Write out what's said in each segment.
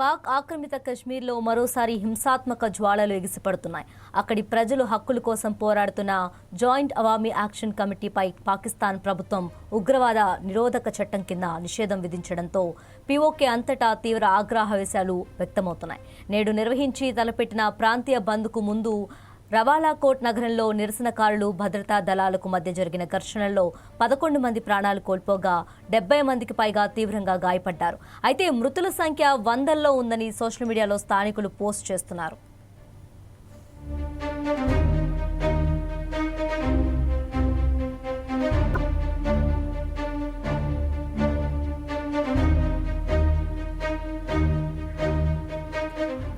పాక్ ఆక్రమిత కశ్మీర్లో మరోసారి హింసాత్మక జ్వాలలు ఎగిసిపడుతున్నాయి. అక్కడి ప్రజలు హక్కుల కోసం పోరాడుతున్న జాయింట్ అవామీ యాక్షన్ కమిటీపై పాకిస్తాన్ ప్రభుత్వం ఉగ్రవాద నిరోధక చట్టం కింద నిషేధం విధించడంతో పీఓకే అంతటా తీవ్ర ఆగ్రహావేశాలు వ్యక్తమవుతున్నాయి. నేడు నిర్వహించి తలపెట్టిన ప్రాంతీయ బంద్కు ముందు రవాలాకోట్ నగరంలో నిరసనకారులు భద్రతా దళాలకు మధ్య జరిగిన ఘర్షణల్లో 11 మంది ప్రాణాలు కోల్పోగా 70 మందికి పైగా తీవ్రంగా గాయపడ్డారు. అయితే మృతుల సంఖ్య వందల్లో ఉందని సోషల్ మీడియాలో స్థానికులు పోస్ట్ చేస్తున్నారు.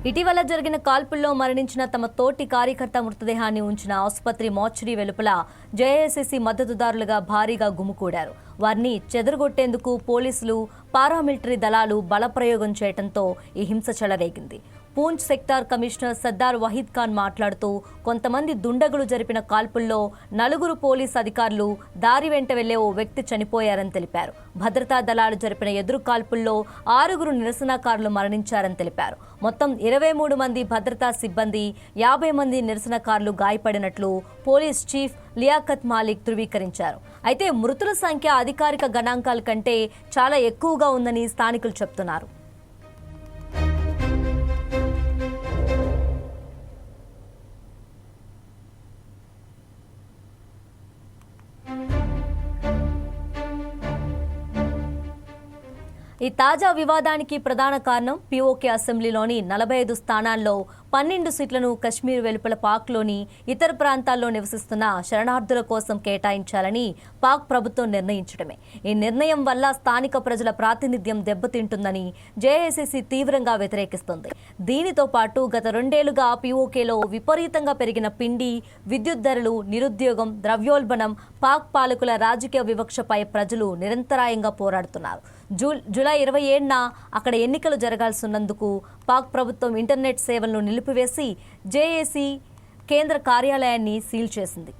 ఇటీవల జరిగిన కాల్పుల్లో మరణించిన తమ తోటి కార్యకర్త మృతదేహాన్ని ఉంచిన ఆసుపత్రి మార్చురీ వెలుపల జేఏసీసీ మద్దతుదారులుగా భారీగా గుమికూడారు. వారిని చెదరగొట్టేందుకు పోలీసులు, పారామిలిటరీ దళాలు బలప్రయోగం చేయడంతో ఈ హింస చెలరేగింది. పూంచ్ సెక్టార్ కమిషనర్ సర్దార్ వహీద్ ఖాన్ మాట్లాడుతూ కొంతమంది దుండగులు జరిపిన కాల్పుల్లో 4 పోలీసు అధికారులు, దారి వెంట వెళ్లే ఓ వ్యక్తి చనిపోయారని తెలిపారు. భద్రతా దళాలు జరిపిన ఎదురు కాల్పుల్లో 6 నిరసనకారులు మరణించారని తెలిపారు. మొత్తం 23 మంది భద్రతా సిబ్బంది, 50 మంది నిరసనకారులు గాయపడినట్లు పోలీస్ చీఫ్ లియాఖత్ మాలిక్ ధృవీకరించారు. అయితే మృతుల సంఖ్య అధికారిక గణాంకాల కంటే చాలా ఎక్కువగా ఉందని స్థానికులు చెబుతున్నారు. ఈ తాజా వివాదానికి ప్రధాన కారణం పీఓకే అసెంబ్లీలోని 45 స్థానాల్లో 12 సీట్లను కశ్మీర్ వెలుపల పాక్లోని ఇతర ప్రాంతాల్లో నివసిస్తున్న శరణార్థుల కోసం కేటాయించాలని పాక్ ప్రభుత్వం నిర్ణయించడమే. ఈ నిర్ణయం వల్ల స్థానిక ప్రజల ప్రాతినిధ్యం దెబ్బతింటుందని జేఏసీసీ తీవ్రంగా వ్యతిరేకిస్తోంది. దీనితో పాటు గత 2 ఏళ్లుగా పీఓకేలో విపరీతంగా పెరిగిన పిండి, విద్యుత్ ధరలు, నిరుద్యోగం, ద్రవ్యోల్బణం, పాక్ పాలకుల రాజకీయ వివక్షపై ప్రజలు నిరంతరాయంగా పోరాడుతున్నారు. జూలై 27న అక్కడ ఎన్నికలు జరగాల్సినందుకు పాక్ ప్రభుత్వం ఇంటర్నెట్ సేవలను నిలిపివేసి జేఏసీ కేంద్ర కార్యాలయాన్ని సీల్ చేసింది.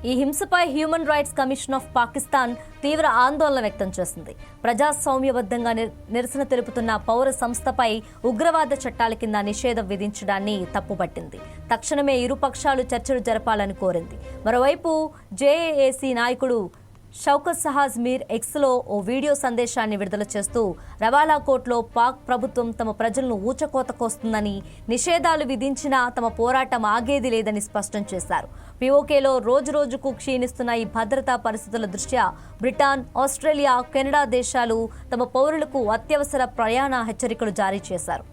ఈ హింసపై human rights commission of Pakistan తీవ్ర ఆందోళన వ్యక్తం చేసింది. ప్రజాస్వామ్యబద్ధంగా నిరసన తెలుపుతున్న పౌర సంస్థపై ఉగ్రవాద చట్టాల కింద నిషేధం విధించడాన్ని తప్పుపట్టింది. తక్షణమే ఇరుపక్షాలు చర్చలు జరపాలని కోరింది. మరోవైపు జేఏసీ నాయకుడు షౌకత్ సహాజ్ మీర్ ఎక్స్లో ఓ వీడియో సందేశాన్ని విడుదల చేస్తూ రవాలాకోట్లో పాక్ ప్రభుత్వం తమ ప్రజలను ఊచకోతకొస్తుందని, నిషేధాలు విధించినా తమ పోరాటం ఆగేది లేదని స్పష్టం చేశారు. పీఓకేలో రోజురోజుకు క్షీణిస్తున్న ఈ భద్రతా పరిస్థితుల దృష్ట్యా బ్రిటన్, ఆస్ట్రేలియా, కెనడా దేశాలు తమ పౌరులకు అత్యవసర ప్రయాణ హెచ్చరికలు జారీ చేశారు.